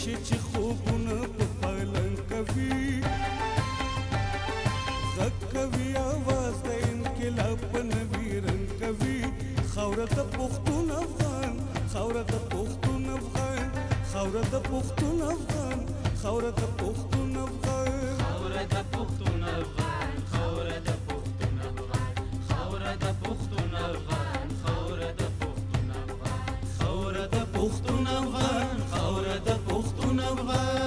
شي چې خوبونه په پالن کوي غږ کوي آواز د انقلاب په نوي رنګ کوي خاوره د پښتون افغان خاوره د پښتون افغان خاوره د پښتون افغان خاوره د پښتون افغان خاوره د پښتون افغان خاوره د پښتون افغان خاوره د پښتون افغان خاوره د پښتون افغان خاوره د پښتون افغان خاوره د پښتون افغان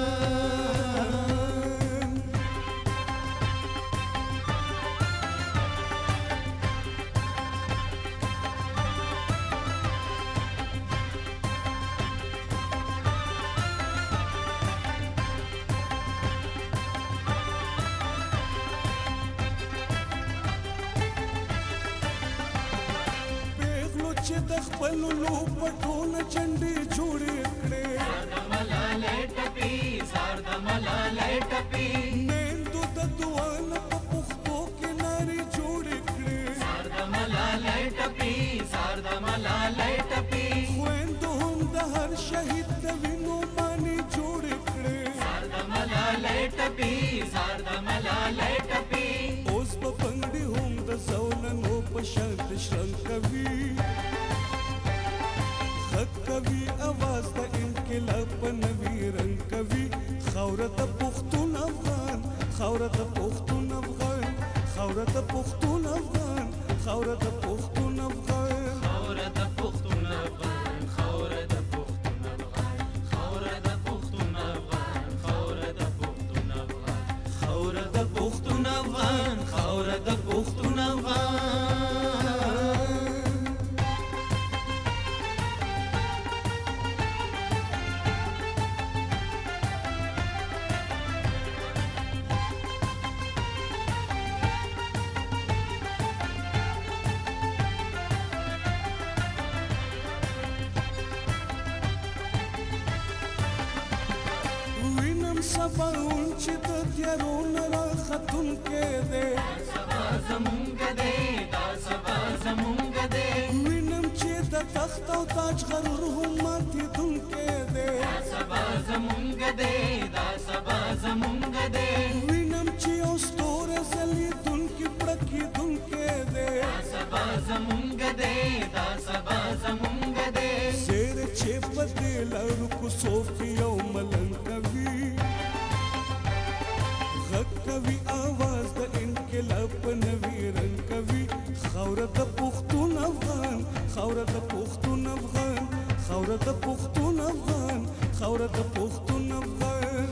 چې د خپلو لوپټونه جنډې جوړې کړې سار د ملالۍ ټپي سار د ملالۍ ټپي میندو د دعا نه په پښتو کې نارې جوړې کړې سار د ملالۍ ټپي سار د ملالۍ ټپي خویندو هم د هر شهید د وینو مانې جوړې کړې سار د ملالۍ ټپي سار د ملالۍ ټپي اوس په پنډې هم د زولنو په شان شرنګ کوي غږ کوي آواز د انقلاب په نوي رنګ کوي خاوره د پښتون افغان خاوره د پښتون افغان خاوره د پښتون افغان خاوره د پښتون افغان خاوره د پښتون افغان خاوره د پښتون افغان خاوره د پښتون افغان خاوره د پښتون افغان خاوره د پښتون افغان خاوره د پښتون افغان سباون چې د تیارو نه راختونکی دی سبا زمونږ دی دا سبا زمونږ دی وینم چې د تخت او تاج غرور هم ماتېدونکی دی سبا زمونږ دی دا سبا زمونږ دی وینم چې یو ستوری ځلېدونکی پړکېدونکی دی سبا زمونږ دی دا سبا زمونږ دی زیرې چې په دې لارو کوڅو کې یو ملنګ کوي غږ کوي آواز د انقلاب په نوي رنګ کوي خاوره د پښتون افغان خاوره د پښتون افغان خاوره د پښتون افغان خاوره د پښتون افغان